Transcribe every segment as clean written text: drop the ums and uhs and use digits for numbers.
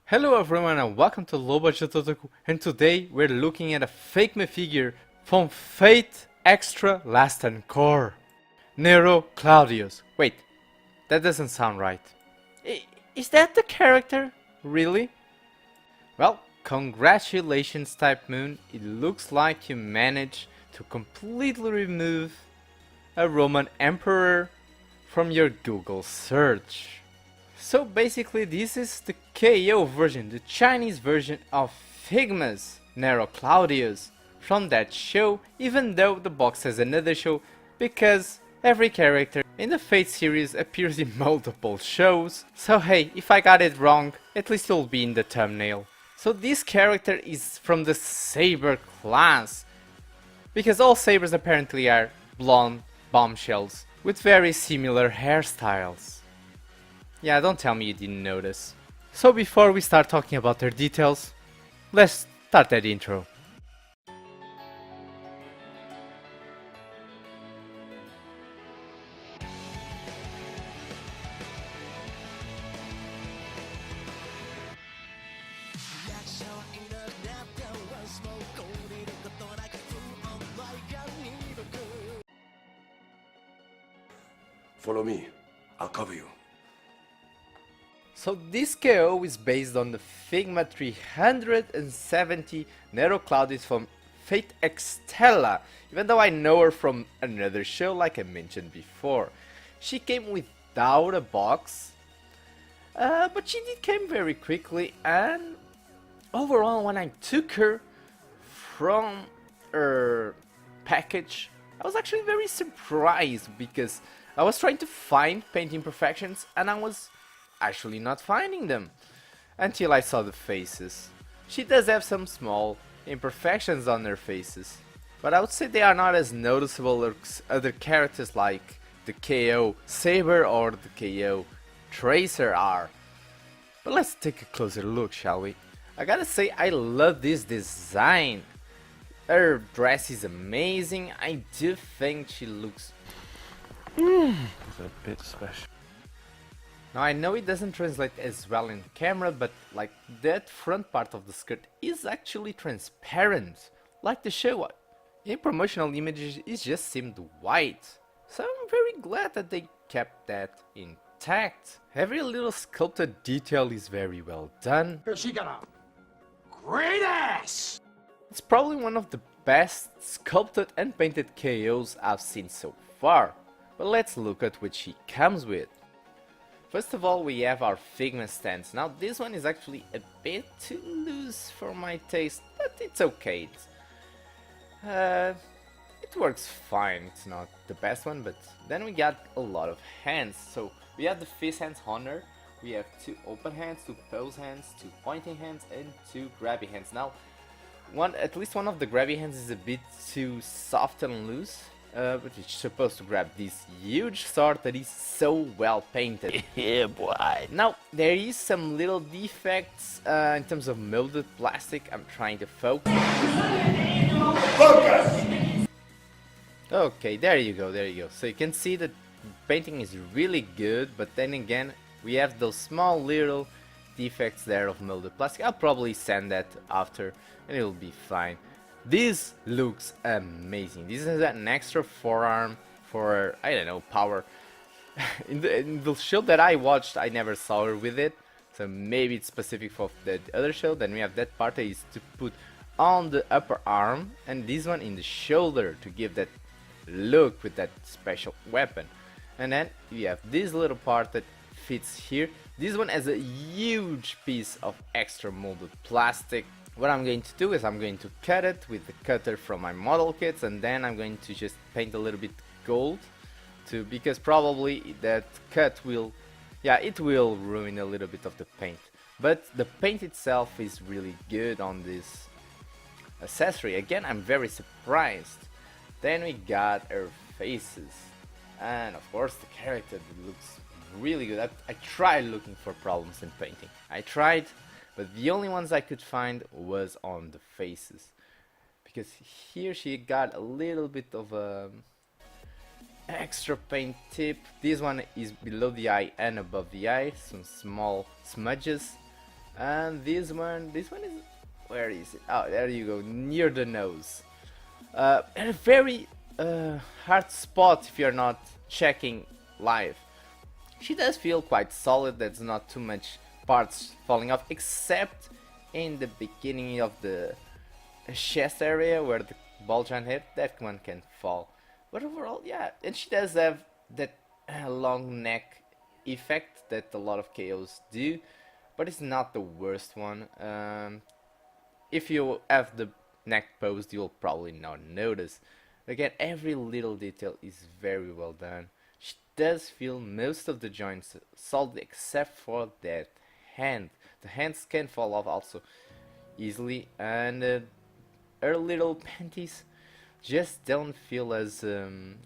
Hello everyone and welcome to LB Otaku, and today we're looking at a FAKEma figure from Fate Extra Last Encore. Nero Claudius. Wait, that doesn't sound right. Is that the character? Really? Well, congratulations Type Moon, it looks like you managed to completely remove a Roman emperor from your Google search. So basically this is the KO version, the Chinese version of Figma's Nero Claudius from that show, even though the box has another show, because every character in the Fate series appears in multiple shows. So hey, if I got it wrong, at least it'll be in the thumbnail. So this character is from the Saber class, because all Sabers apparently are blonde bombshells with very similar hairstyles. Yeah, don't tell me you didn't notice. So before we start talking about their details, let's start that intro. Follow me. I'll cover you. So this KO is based on the Figma 370 Nero Claudius from Fate Extella, even though I know her from another show like I mentioned before. She came without a box, but she did came very quickly, and overall when I took her from her package, I was actually very surprised because I was trying to find paint imperfections and I was actually not finding them until I saw the faces. She does have some small imperfections on her faces, but I would say they are not as noticeable as other characters like the KO Saber or the KO Tracer are. But let's take a closer look, shall we? I gotta say, I love this design. Her dress is amazing. I do think she looks a bit special. Now I know it doesn't translate as well in camera, but like that front part of the skirt is actually transparent, like the show. In promotional images it just seemed white, so I'm very glad that they kept that intact. Every little sculpted detail is very well done. She got a great ass! It's probably one of the best sculpted and painted KOs I've seen so far, but let's look at what she comes with. First of all, we have our Figma stance. Now this one is actually a bit too loose for my taste, but it's okay. It works fine. It's not the best one, but then we got a lot of hands. So we have the fist hands on her. We have 2 open hands, 2 pose hands, 2 pointing hands, and 2 grabby hands. Now, at least one of the grabby hands is a bit too soft and loose. But it's supposed to grab this huge sword that is so well painted. Yeah, boy. Now, there is some little defects in terms of molded plastic. I'm trying to focus. Okay, there you go, there you go. So you can see that painting is really good, but then again, we have those small little defects there of molded plastic. I'll probably sand that after and it'll be fine. This looks amazing. This is an extra forearm for, I don't know, power. in the show that I watched, I never saw her with it, so maybe it's specific for the other show. Then we have that part that is to put on the upper arm, and this one in the shoulder to give that look with that special weapon. And then you have this little part that fits here. This one has a huge piece of extra molded plastic. What I'm going to do is I'm going to cut it with the cutter from my model kits, and then I'm going to just paint a little bit gold because probably that cut will, yeah, it will ruin a little bit of the paint. But the paint itself is really good on this accessory. Again, I'm very surprised. Then we got her faces, and of course the character looks really good. I tried looking for problems in painting. I tried, but the only ones I could find was on the faces, because here she got a little bit of a extra paint tip. This one is below the eye and above the eye, some small smudges, And this one is, where is it? Oh, there you go, near the nose. And a very hard spot if you're not checking live. She does feel quite solid, there's not too much parts falling off, except in the beginning of the chest area where the ball joint hit, that one can fall. But overall, yeah, and she does have that long neck effect that a lot of KOs do, but it's not the worst one. If you have the neck posed, you'll probably not notice. Again, every little detail is very well done. She does feel most of the joints solid except for that hand. The hands can fall off also easily, and her little panties just don't feel as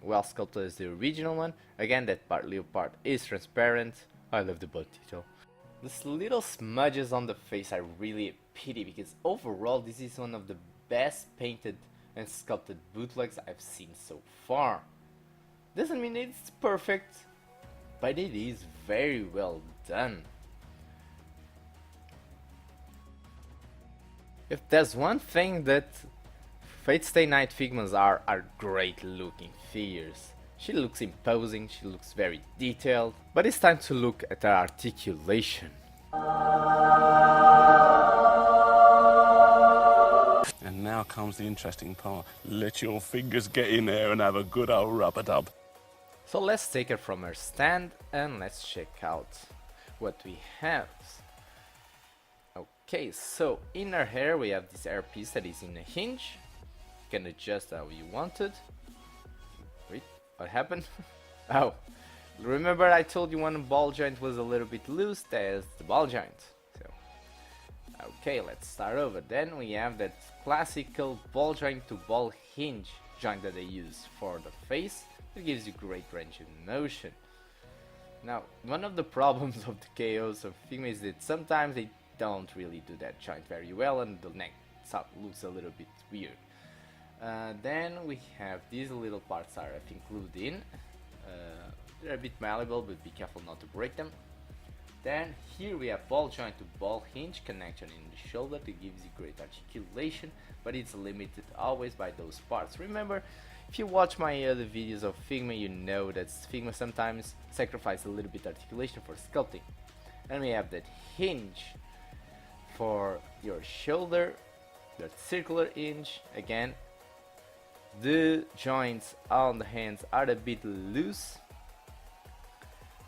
well sculpted as the original one. Again, that little part is transparent. I love the butt detail. These little smudges on the face are really a pity, because overall this is one of the best painted and sculpted bootlegs I've seen so far. Doesn't mean it's perfect, but it is very well done. If there's one thing that Fate Stay Night Figmas are great looking figures. She looks imposing, she looks very detailed, but it's time to look at her articulation. And now comes the interesting part. Let your fingers get in there and have a good old rub-a-dub. So let's take her from her stand and let's check out what we have. Okay, so in her hair we have this hair piece that is in a hinge. You can adjust how you want it. Wait, what happened? Oh, remember I told you one ball joint was a little bit loose? There's the ball joint. So, okay, let's start over. Then we have that classical ball joint to ball hinge joint that they use for the face. It gives you great range of motion. Now, one of the problems of the KOs of Figma is that sometimes they don't really do that joint very well and the neck looks a little bit weird. Then we have these little parts are included in. They're a bit malleable, but be careful not to break them. Then here we have ball joint to ball hinge connection in the shoulder that gives you great articulation, but it's limited always by those parts. Remember, if you watch my other videos of Figma, you know that Figma sometimes sacrifices a little bit articulation for sculpting. Then we have that hinge for your shoulder, that circular hinge. Again, the joints on the hands are a bit loose,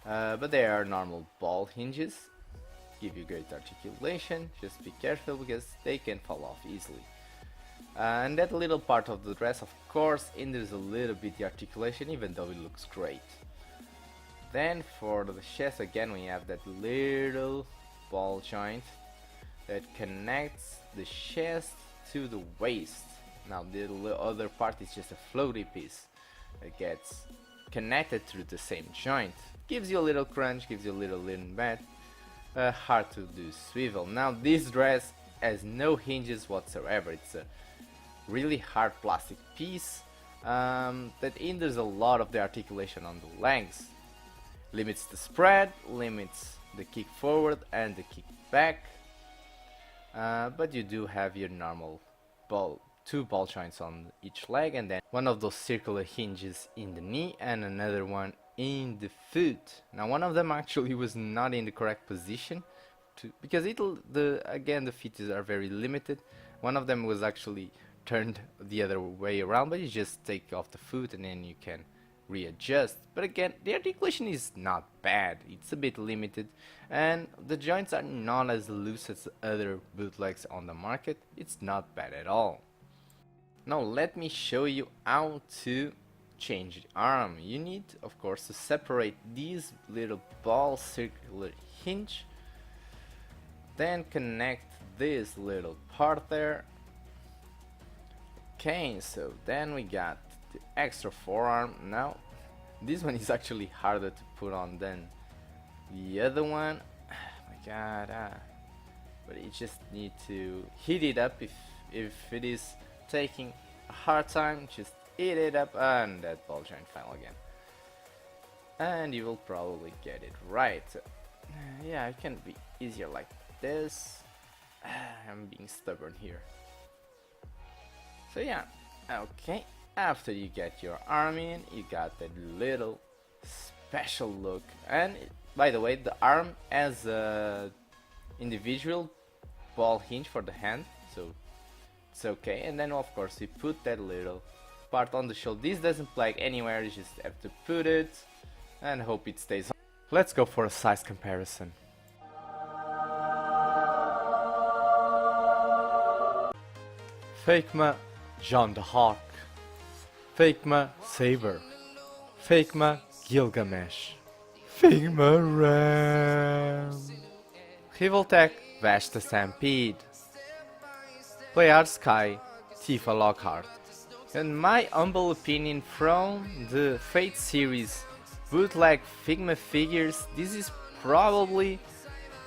but they are normal ball hinges, give you great articulation. Just be careful because they can fall off easily. And that little part of the dress of course hinders a little bit the articulation, even though it looks great. Then for the chest again we have that little ball joint that connects the chest to the waist. Now the other part is just a floaty piece that gets connected through the same joint. Gives you a little crunch, gives you a little lean back. Hard to do swivel. Now this dress has no hinges whatsoever. It's a really hard plastic piece that hinders a lot of the articulation on the legs. Limits the spread, limits the kick forward and the kick back. But you do have your normal two ball joints on each leg, and then one of those circular hinges in the knee and another one in the foot. Now one of them actually was not in the correct position because again the feet are very limited. One of them was actually turned the other way around, but you just take off the foot and then you can readjust. But again, the articulation is not bad. It's a bit limited and the joints are not as loose as other bootlegs on the market. It's not bad at all. Now let me show you how to change the arm. You need of course to separate these little ball circular hinge, then connect this little part there. Okay, so then we got the extra forearm. Now this one is actually harder to put on than the other one. Oh my god, but you just need to heat it up. If it is taking a hard time, just heat it up and that ball joint fell again and you will probably get it right. Yeah, it can be easier like this. I'm being stubborn here. So yeah, okay. After you get your arm in, you got that little special look. And by the way, the arm has a individual ball hinge for the hand, so it's okay. And then of course you put that little part on the shoulder. This doesn't plug anywhere, you just have to put it and hope it stays on. Let's go for a size comparison. Fakema John the Hawk, Fakema Saber, Fakema Gilgamesh, Figma Ram, Rivaltech Vesta Stampede, Playard Sky Tifa Lockhart. In my humble opinion, from the Fate series bootleg Figma figures, this is probably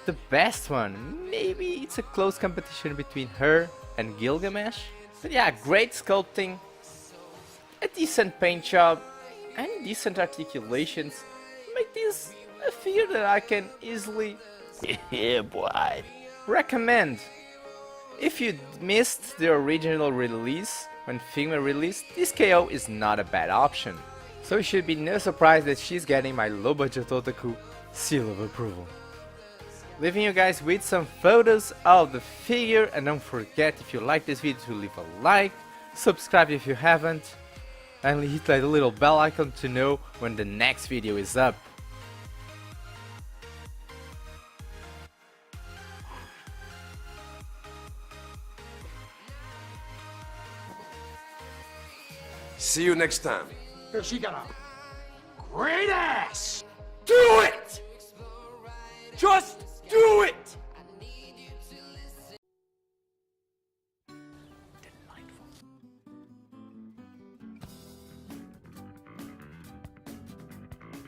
the best one. Maybe it's a close competition between her and Gilgamesh. But yeah, great sculpting, a decent paint job, and decent articulations make this a figure that I can easily Yeah, boy. recommend. If you missed the original release when Figma released, this KO is not a bad option. So it should be no surprise that she's getting my low budget otaku seal of approval. Leaving you guys with some photos of the figure, and don't forget, if you like this video, to leave a like, subscribe if you haven't, and hit that little bell icon to know when the next video is up. See you next time. She got a great ass! Do it! Just